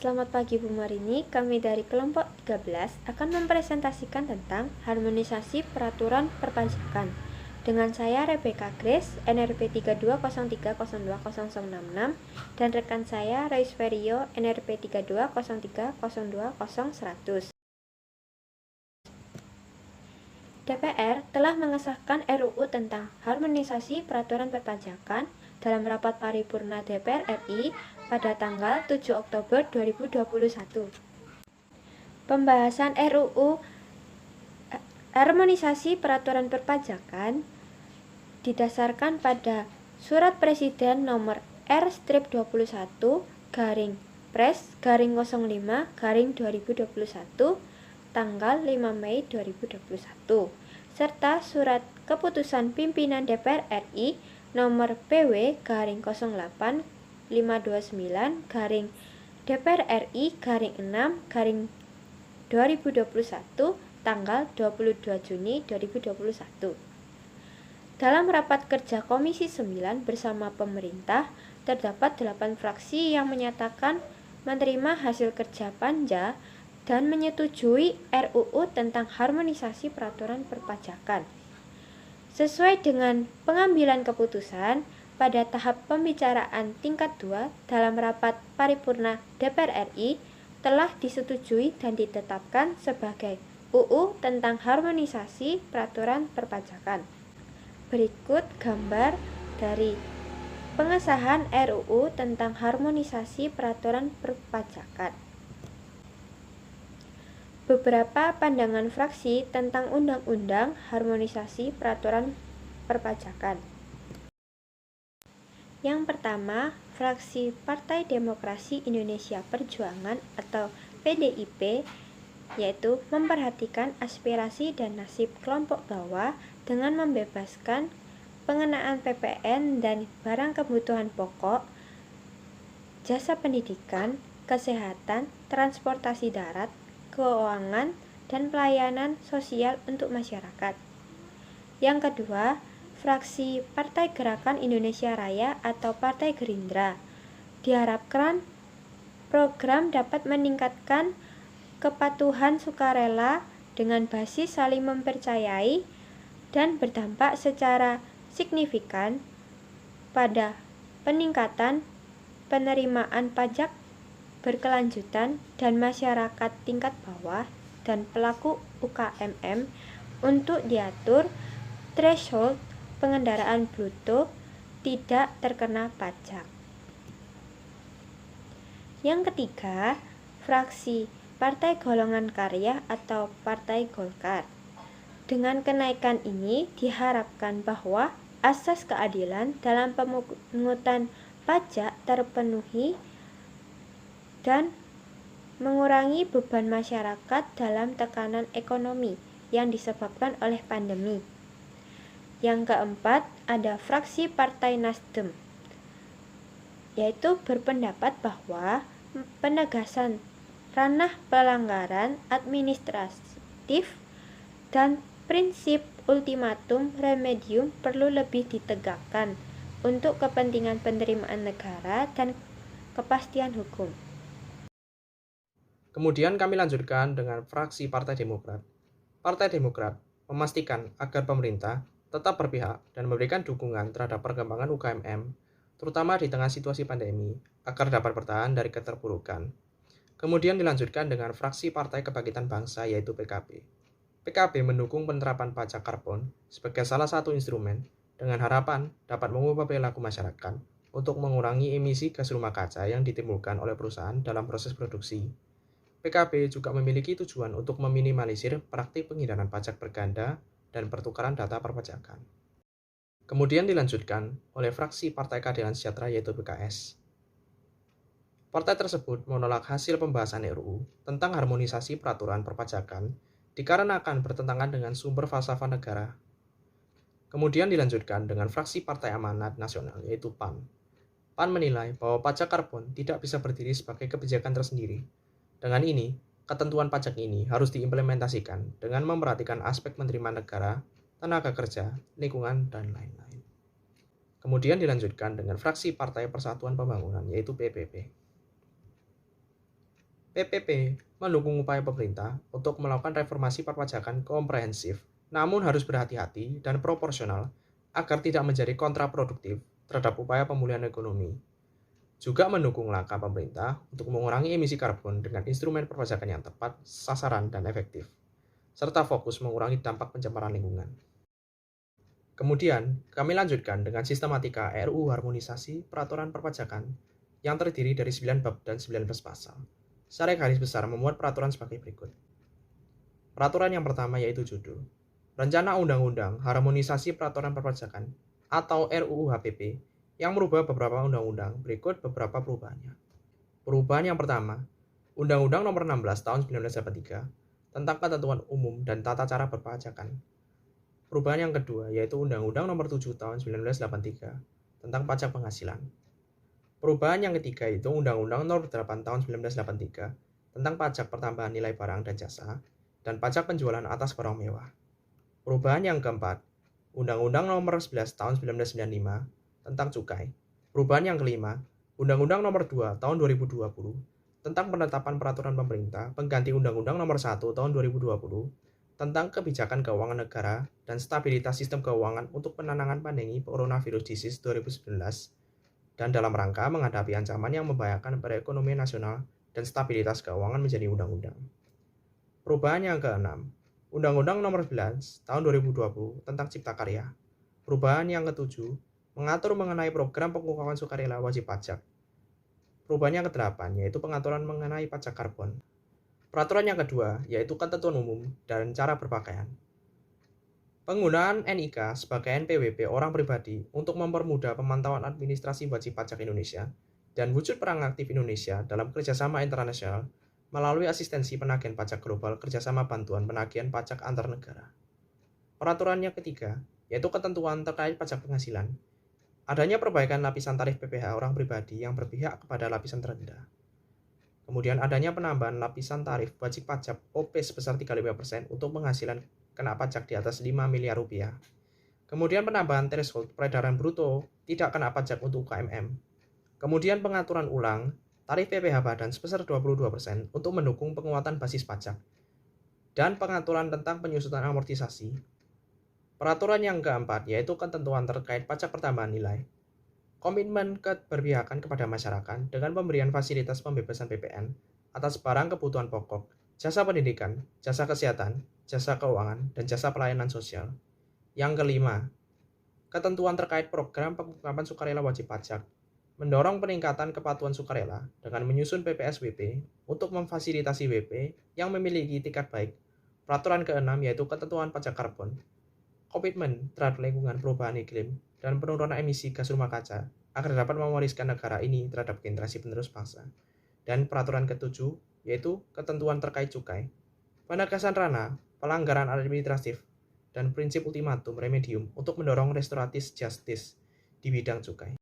Selamat pagi Bu Marini, kami dari kelompok 13 akan mempresentasikan tentang harmonisasi peraturan perpajakan. Dengan saya Rebecca Grace, NRP 3203020066 dan rekan saya Reis Ferio, NRP 3203020100. DPR telah mengesahkan RUU tentang harmonisasi peraturan perpajakan dalam rapat paripurna DPR RI pada tanggal 7 Oktober 2021. Pembahasan RUU harmonisasi peraturan perpajakan didasarkan pada Surat Presiden nomor R-21/Pres/05/2021 tanggal 5 Mei 2021 serta Surat Keputusan Pimpinan DPR RI nomor PW/0529/DPR RI/6/2021 tanggal 22 Juni 2021. Dalam rapat kerja Komisi 9 bersama pemerintah, terdapat 8 fraksi yang menyatakan menerima hasil kerja Panja dan menyetujui RUU tentang harmonisasi peraturan perpajakan. Sesuai dengan pengambilan keputusan pada tahap pembicaraan tingkat 2 dalam rapat paripurna DPR RI telah disetujui dan ditetapkan sebagai UU tentang harmonisasi peraturan perpajakan. Berikut gambar dari pengesahan RUU tentang harmonisasi peraturan perpajakan. Beberapa pandangan fraksi tentang Undang-Undang Harmonisasi Peraturan Perpajakan. Yang pertama, fraksi Partai Demokrasi Indonesia Perjuangan atau PDIP, yaitu memperhatikan aspirasi dan nasib kelompok bawah dengan membebaskan pengenaan PPN dan barang kebutuhan pokok, jasa pendidikan, kesehatan, transportasi darat, keuangan, dan pelayanan sosial untuk masyarakat. Yang kedua, fraksi Partai Gerakan Indonesia Raya atau Partai Gerindra diharapkan program dapat meningkatkan kepatuhan sukarela dengan basis saling mempercayai dan berdampak secara signifikan pada peningkatan penerimaan pajak berkelanjutan dan masyarakat tingkat bawah dan pelaku UKMM untuk diatur threshold pengendaraan bruto tidak terkena pajak. Yang ketiga, fraksi Partai Golongan Karya atau Partai Golkar. Dengan kenaikan ini diharapkan bahwa asas keadilan dalam pemungutan pajak terpenuhi dan mengurangi beban masyarakat dalam tekanan ekonomi yang disebabkan oleh pandemi. Yang keempat, ada fraksi Partai Nasdem, yaitu berpendapat bahwa penegasan ranah pelanggaran administratif dan prinsip ultimatum remedium perlu lebih ditegakkan untuk kepentingan penerimaan negara dan kepastian hukum. Kemudian kami lanjutkan dengan fraksi Partai Demokrat. Partai Demokrat memastikan agar pemerintah tetap berpihak dan memberikan dukungan terhadap perkembangan UKMM, terutama di tengah situasi pandemi, agar dapat bertahan dari keterpurukan. Kemudian dilanjutkan dengan fraksi Partai Kebangkitan Bangsa yaitu PKB. PKB mendukung penerapan pajak karbon sebagai salah satu instrumen dengan harapan dapat mengubah perilaku masyarakat untuk mengurangi emisi gas rumah kaca yang ditimbulkan oleh perusahaan dalam proses produksi. PKB juga memiliki tujuan untuk meminimalisir praktik penghindaran pajak berganda dan pertukaran data perpajakan. Kemudian dilanjutkan oleh fraksi Partai Keadilan Sejahtera yaitu PKS. Partai tersebut menolak hasil pembahasan RUU tentang harmonisasi peraturan perpajakan dikarenakan bertentangan dengan sumber falsafah negara. Kemudian dilanjutkan dengan fraksi Partai Amanat Nasional yaitu PAN. PAN menilai bahwa pajak karbon tidak bisa berdiri sebagai kebijakan tersendiri. Dengan ini, ketentuan pajak ini harus diimplementasikan dengan memperhatikan aspek penerimaan negara, tenaga kerja, lingkungan, dan lain-lain. Kemudian dilanjutkan dengan fraksi Partai Persatuan Pembangunan yaitu PPP. PPP mendukung upaya pemerintah untuk melakukan reformasi perpajakan komprehensif, namun harus berhati-hati dan proporsional agar tidak menjadi kontraproduktif terhadap upaya pemulihan ekonomi. Juga mendukung langkah pemerintah untuk mengurangi emisi karbon dengan instrumen perpajakan yang tepat, sasaran, dan efektif, serta fokus mengurangi dampak pencemaran lingkungan. Kemudian, kami lanjutkan dengan sistematika RUU Harmonisasi Peraturan Perpajakan yang terdiri dari 9 bab dan 19 pasal. Secara garis besar memuat peraturan sebagai berikut. Peraturan yang pertama yaitu judul Rencana Undang-Undang Harmonisasi Peraturan Perpajakan atau RUU HPP yang merubah beberapa undang-undang berikut beberapa perubahannya. Perubahan yang pertama, Undang-Undang Nomor 16 Tahun 1983 tentang Ketentuan Umum dan Tata Cara Perpajakan. Perubahan yang kedua yaitu Undang-Undang Nomor 7 Tahun 1983 tentang Pajak Penghasilan. Perubahan yang ketiga itu Undang-Undang Nomor 8 Tahun 1983 tentang Pajak Pertambahan Nilai Barang dan Jasa dan Pajak Penjualan atas barang mewah. Perubahan yang keempat, Undang-Undang Nomor 11 Tahun 1995 tentang Cukai. Perubahan yang kelima, Undang-Undang Nomor 2 Tahun 2020 tentang penetapan peraturan pemerintah pengganti Undang-Undang Nomor 1 Tahun 2020 tentang kebijakan keuangan negara dan stabilitas sistem keuangan untuk penanganan pandemi coronavirus disease 2019 dan dalam rangka menghadapi ancaman yang membahayakan perekonomian nasional dan stabilitas keuangan menjadi undang-undang. Perubahan yang keenam, Undang-Undang Nomor 11 Tahun 2020 tentang Cipta Karya. Perubahan yang ketujuh, mengatur mengenai program pengungkapan sukarela wajib pajak. Perubahan yang kedelapan, yaitu pengaturan mengenai pajak karbon. Peraturan yang kedua, yaitu ketentuan umum dan cara berpakaian. Penggunaan NIK sebagai NPWP orang pribadi untuk mempermudah pemantauan administrasi wajib pajak Indonesia dan wujud perang aktif Indonesia dalam kerjasama internasional melalui asistensi penagihan pajak global kerjasama bantuan penagihan pajak antar negara. Peraturan yang ketiga, yaitu ketentuan terkait pajak penghasilan. Adanya perbaikan lapisan tarif PPh orang pribadi yang berpihak kepada lapisan terendah. Kemudian adanya penambahan lapisan tarif wajib pajak OP sebesar 35% untuk penghasilan kena pajak di atas 5 miliar rupiah. Kemudian penambahan threshold peredaran bruto tidak kena pajak untuk UKMM. Kemudian pengaturan ulang tarif PPh badan sebesar 22% untuk mendukung penguatan basis pajak. Dan pengaturan tentang penyusutan amortisasi. Peraturan yang keempat yaitu ketentuan terkait pajak pertambahan nilai. Komitmen keberpihakan kepada masyarakat dengan pemberian fasilitas pembebasan PPN atas barang kebutuhan pokok, jasa pendidikan, jasa kesehatan, jasa keuangan, dan jasa pelayanan sosial. Yang kelima, ketentuan terkait program pengungkapan sukarela wajib pajak, mendorong peningkatan kepatuhan sukarela dengan menyusun PPSWP untuk memfasilitasi WP yang memiliki tingkat baik. Peraturan keenam yaitu ketentuan pajak karbon, komitmen terhadap lingkungan perubahan iklim, dan penurunan emisi gas rumah kaca agar dapat mewariskan negara ini terhadap generasi penerus bangsa. Dan peraturan ketujuh yaitu ketentuan terkait cukai, penegasan ranah, pelanggaran administratif, dan prinsip ultimatum remedium untuk mendorong restoratif justice di bidang cukai.